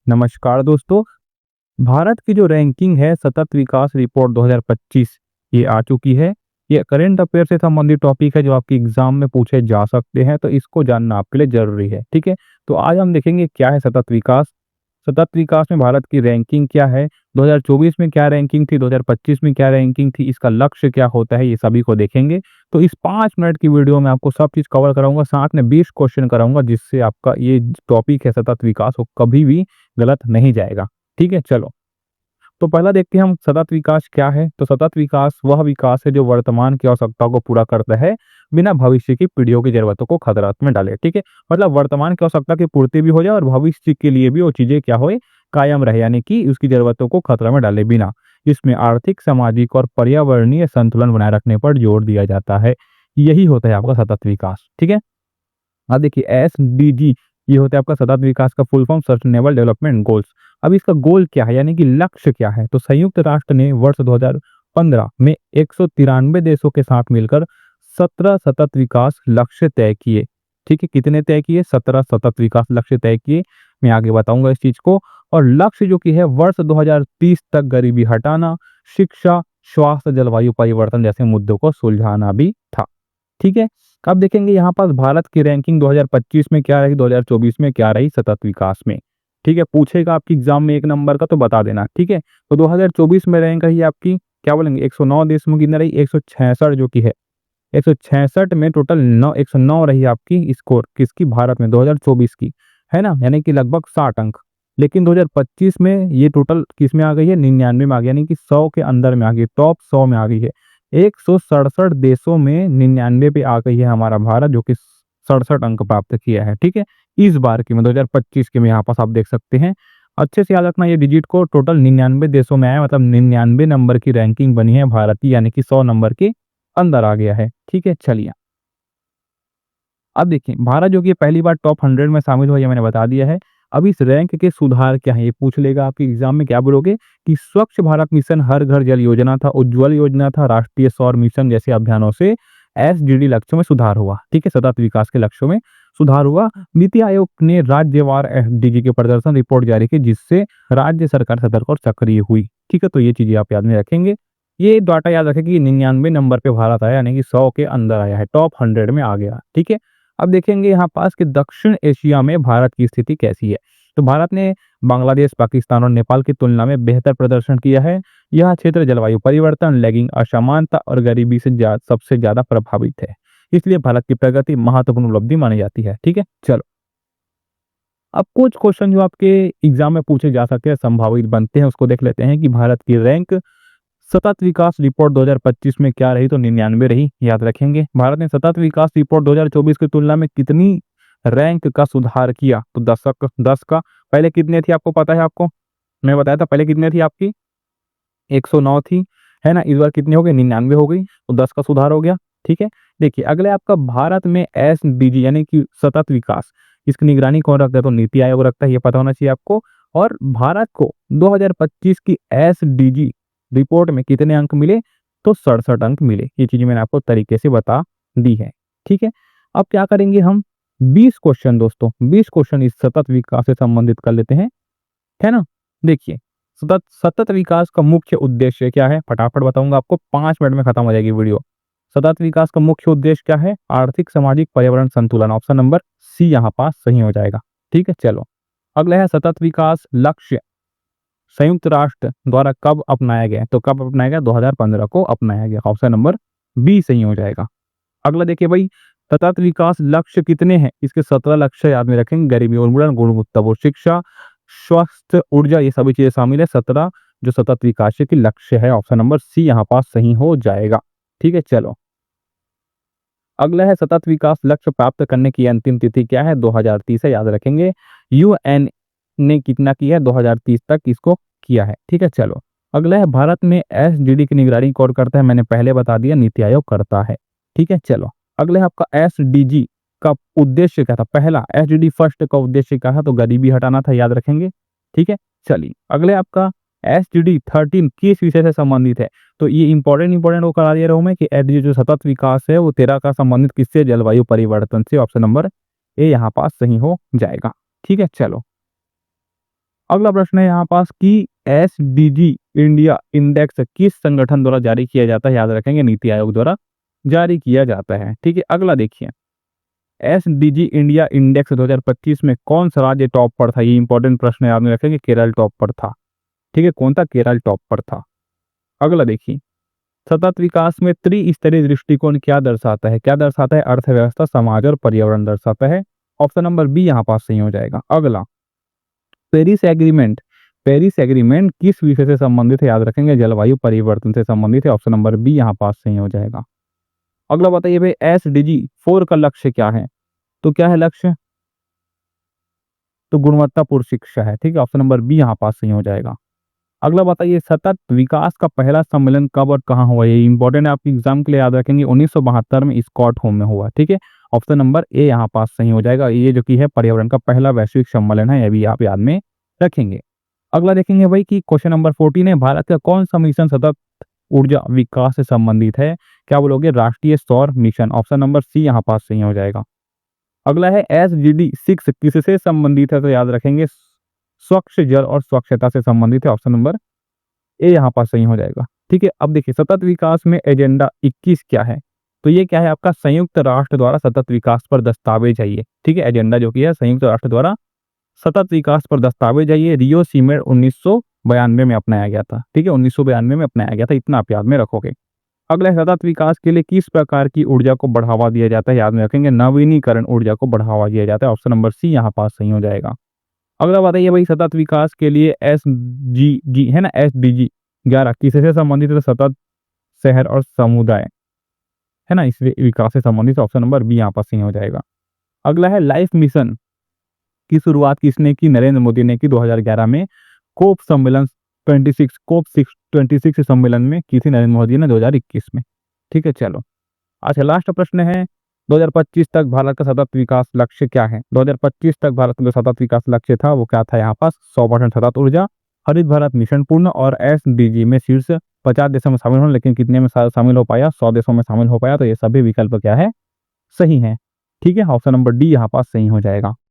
नमस्कार दोस्तों। भारत की जो रैंकिंग है सतत विकास रिपोर्ट 2025 ये आ चुकी है। ये करंट अफेयर से संबंधित टॉपिक है जो आपके एग्जाम में पूछे जा सकते हैं, तो इसको जानना आपके लिए जरूरी है। ठीक है, तो आज हम देखेंगे क्या है सतत विकास। सतत विकास में भारत की रैंकिंग क्या है, 2024 में क्या रैंकिंग थी, 2025 में क्या रैंकिंग थी, इसका लक्ष्य क्या होता है, ये सभी को देखेंगे। तो इस 5 मिनट की वीडियो में आपको सब चीज कवर कराऊंगा, साथ में 20 क्वेश्चन कराऊंगा, जिससे आपका ये टॉपिक है सतत विकास वो कभी भी गलत नहीं जाएगा। ठीक है, चलो तो पहला देखते हैं हम सतत विकास क्या है। तो सतत विकास वह विकास है जो वर्तमान की आवश्यकताओं को पूरा करता है बिना भविष्य की पीढ़ियों की जरूरतों को खतरात में डाले। ठीक है, मतलब वर्तमान की आवश्यकता की पूर्ति भी हो जाए और भविष्य के लिए भी वो चीजें क्या हो, कायम रहे, यानी कि उसकी जरूरतों को खतरा में डाले बिना। इसमें आर्थिक, सामाजिक और पर्यावरणीय संतुलन बनाए रखने पर जोर दिया जाता है। यही होता है आपका सतत विकास। ठीक है, अब देखिए SDG ये होता है आपका सतत विकास का full form, sustainable development goals. अब इसका गोल क्या है, यानी कि लक्ष्य क्या है। तो संयुक्त राष्ट्र ने वर्ष 2015 में 193 देशों के साथ मिलकर 17 सतत विकास लक्ष्य तय किए। ठीक है, कितने तय किए, 17 सतत विकास लक्ष्य तय किए। मैं आगे बताऊंगा इस चीज को। और लक्ष्य जो कि है वर्ष 2030 तक गरीबी हटाना, शिक्षा, स्वास्थ्य, जलवायु परिवर्तन जैसे मुद्दों को सुलझाना भी था। ठीक है, अब देखेंगे यहाँ पास भारत की रैंकिंग 2025 में क्या रही, 2024 में क्या रही सतत विकास में। ठीक है, पूछेगा आपकी एग्जाम में 1 नंबर का, तो बता देना। ठीक है, तो 2024 में रैंक रही आपकी, क्या बोलेंगे, 109 देशों की रही, 166 जो की है। 166 में टोटल 109 रही आपकी स्कोर किसकी, भारत में 2024 की, है ना, यानी कि लगभग 60 अंक। लेकिन 2025 में ये टोटल किस में आ गई है, 99 में आ गई, यानी कि 100 के अंदर में आ गई, टॉप 100 में आ गई है। 167 देशों में 99 पे आ गई है हमारा भारत, जो कि 67 अंक प्राप्त किया है। ठीक है, इस बार की में 2025 के में यहाँ पास आप देख सकते हैं। अच्छे से याद रखना ये डिजिट को, टोटल 99 देशों में आया, मतलब 99 नंबर की रैंकिंग बनी है भारत की, यानी कि 100 नंबर के अंदर आ गया है। ठीक है, चलिए अब देखिए भारत जो कि पहली बार टॉप 100 में शामिल हुआ, ये मैंने बता दिया है। अब इस रैंक के सुधार क्या है, ये पूछ लेगा आपके एग्जाम में। क्या बोलोगे कि स्वच्छ भारत मिशन, हर घर जल योजना था, उज्ज्वल योजना था, राष्ट्रीय सौर मिशन जैसे अभियानों से SDG लक्ष्यों में सुधार हुआ। ठीक है, सतत विकास के लक्ष्यों में सुधार हुआ। नीति आयोग ने राज्यवार SDG के प्रदर्शन रिपोर्ट जारी की, जिससे राज्य सरकार सतर्क और सक्रिय हुई। ठीक है, तो ये चीजें आप याद में रखेंगे। ये डाटा याद रखें कि 99 नंबर पे भारत आया, यानी कि 100 के अंदर आया है, टॉप 100 में आ गया। ठीक है, अब देखेंगे यहाँ पास कि दक्षिण एशिया में भारत की स्थिति कैसी है। तो भारत ने बांग्लादेश, पाकिस्तान और नेपाल की तुलना में बेहतर प्रदर्शन किया है। यह क्षेत्र जलवायु परिवर्तन, लैंगिक असमानता और गरीबी से सबसे ज्यादा प्रभावित है। इसलिए भारत की प्रगति महत्वपूर्ण उपलब्धि मानी जाती है। ठीक है, चलो अब कुछ क्वेश्चन जो आपके एग्जाम में पूछे जा सकते हैं, संभावित बनते हैं, उसको देख लेते हैं कि भारत की रैंक सतत विकास रिपोर्ट 2025 में क्या रही। तो 99 रही, याद रखेंगे। भारत ने सतत विकास रिपोर्ट 2024 की तुलना में कितनी रैंक का सुधार किया, तो 10 का। पहले कितने थी आपको पता है, आपको मैं बताया था पहले कितने थी आपकी, 109 थी, है ना। इस बार कितनी हो गई, 99 हो गई, तो 10 का सुधार हो गया। ठीक है, देखिए अगले आपका भारत में SDG यानी कि सतत विकास, इसकी निगरानी कौन रखता है, तो नीति आयोग रखता है, ये पता होना चाहिए आपको। और भारत को 2025 की SDG रिपोर्ट में कितने अंक मिले, तो 67 अंक मिले। ये चीज मैंने आपको तरीके से बता दी है। ठीक है, अब क्या करेंगे हम, 20 क्वेश्चन दोस्तों, 20 क्वेश्चन इस सतत विकास से संबंधित कर लेते हैं, है ना। देखिए सतत सतत विकास का मुख्य उद्देश्य क्या है, फटाफट बताऊंगा आपको, 5 मिनट में खत्म हो जाएगी वीडियो। सतत विकास का मुख्य उद्देश्य क्या है, आर्थिक, सामाजिक, पर्यावरण संतुलन। ऑप्शन नंबर सी यहाँ पास सही हो जाएगा। ठीक है, चलो अगला है सतत विकास लक्ष्य संयुक्त राष्ट्र द्वारा कब अपनाया गया, तो कब अपनाया गया, 2015 को अपनाया गया। ऑप्शन नंबर बी सही हो जाएगा। अगला देखिए भाई, सतत विकास लक्ष्य कितने हैं, इसके 17 लक्ष्य याद में रखेंगे। गरीबी उन्मूलन, गुणवत्तापूर्ण शिक्षा, स्वस्थ ऊर्जा, ये सभी चीजें शामिल है। 17 जो सतत विकास के लक्ष्य है, ऑप्शन नंबर सी यहाँ पास सही हो जाएगा। ठीक है, चलो अगला है सतत विकास लक्ष्य प्राप्त करने की अंतिम तिथि क्या है, 2030 है, याद रखेंगे। UN ने कितना किया है, 2030 तक इसको किया है। ठीक है, चलो अगला है भारत में SDG की निगरानी कौन करता है, मैंने पहले बता दिया, नीति आयोग करता है। ठीक है, चलो अगले है आपका SDG का उद्देश्य क्या था, पहला SDG फर्स्ट का उद्देश्य क्या था, तो गरीबी हटाना था, याद रखेंगे। ठीक है, चलिए अगले आपका SDG 13 किस विषय से संबंधित है, तो ये इंपॉर्टेंट वो करा दे रहा हूं मैं कि SDG जो सतत विकास है वो 13 का संबंधित किससे, जलवायु परिवर्तन से। ऑप्शन नंबर ए यहाँ पास सही हो जाएगा। ठीक है, चलो अगला प्रश्न है यहाँ पास कि एसडीजी इंडिया इंडेक्स किस संगठन द्वारा जारी किया जाता है? याद रखेंगे नीति आयोग द्वारा जारी किया जाता है। ठीक है, अगला देखिए, एसडीजी इंडिया इंडेक्स 2025 में कौन सा राज्य टॉप पर था? ये इंपॉर्टेंट प्रश्न है, याद में रखेंगे। केरल टॉप पर था। ठीक है, कौन था? केरल टॉप पर था। अगला देखिए, सतत विकास में त्रिस्तरीय दृष्टिकोण क्या दर्शाता है? क्या दर्शाता है? अर्थव्यवस्था, समाज और पर्यावरण दर्शाता है। ऑप्शन नंबर बी यहाँ पास सही हो जाएगा। अगला, पेरिस एग्रीमेंट, पेरिस एग्रीमेंट किस विषय से संबंधित है? याद रखेंगे, जलवायु परिवर्तन से संबंधित है। ऑप्शन नंबर बी यहाँ पास सही हो जाएगा। अगला बताइए भाई, एसडीजी 4 का लक्ष्य क्या है? तो क्या है लक्ष्य? तो गुणवत्तापूर्ण शिक्षा है। ठीक है, ऑप्शन नंबर बी यहाँ पास सही हो जाएगा। अगला बताइए, सतत विकास का पहला सम्मेलन कब और कहाँ हुआ? ये इंपॉर्टेंट है, आपके एग्जाम के लिए याद रखेंगे। 1972 में स्कॉटहोम में हुआ। ठीक है, ऑप्शन नंबर ए यहाँ पास सही हो जाएगा। ये जो कि है पर्यावरण का पहला वैश्विक सम्मेलन है, ये भी आप याद में रखेंगे। अगला देखेंगे भाई कि क्वेश्चन नंबर 14 है, भारत का कौन सा मिशन सतत ऊर्जा विकास से संबंधित है? क्या बोलोगे? राष्ट्रीय सौर मिशन। ऑप्शन नंबर सी यहाँ पास सही हो जाएगा। अगला है एसडीजी 6 किससे संबंधित है? तो याद रखेंगे, स्वच्छ जल और स्वच्छता से संबंधित है। ऑप्शन नंबर ए यहाँ पास सही हो जाएगा। ठीक है, अब देखिए, सतत विकास में एजेंडा 21 क्या है? तो ये क्या है आपका? संयुक्त राष्ट्र द्वारा सतत विकास पर दस्तावेज है ये। ठीक है, एजेंडा जो कि है संयुक्त राष्ट्र द्वारा सतत विकास पर दस्तावेज है ये। रियो सीमेट 1992 में अपनाया गया था। ठीक है, 1992 में अपनाया गया था, इतना आप याद में रखोगे। अगला, सतत विकास के लिए किस प्रकार की ऊर्जा को बढ़ावा दिया जाता है? याद में रखेंगे, नवीनीकरण ऊर्जा को बढ़ावा दिया जाता है। ऑप्शन नंबर सी यहाँ पास सही हो जाएगा। अगला बताइए भाई, सतत विकास के लिए एसडीजी है ना, एसडीजी 11 किससे संबंधित है? सतत शहर और समुदाय है ना, इस विकास से संबंधित। ऑप्शन नंबर बी यहाँ पर सही हो जाएगा। अगला है, लाइफ मिशन की शुरुआत किसने की? नरेंद्र मोदी ने की 2011 में। कोप सम्मेलन 26 सम्मेलन में की थी नरेंद्र मोदी ने 2021 में। ठीक है, चलो अच्छा, लास्ट प्रश्न है, 2025 तक भारत का सतत विकास लक्ष्य क्या है? 2025 तक भारत का जो सतत विकास लक्ष्य था वो क्या था? यहाँ पास 100% सतत ऊर्जा, हरित भारत मिशन पूर्ण और एसडीजी में शीर्ष 50 देशों में शामिल होना, लेकिन कितने में शामिल हो पाया? 100 देशों में शामिल हो पाया। तो ये सभी विकल्प क्या है? सही है। ठीक है, ऑप्शन नंबर डी यहाँ पास सही हो जाएगा।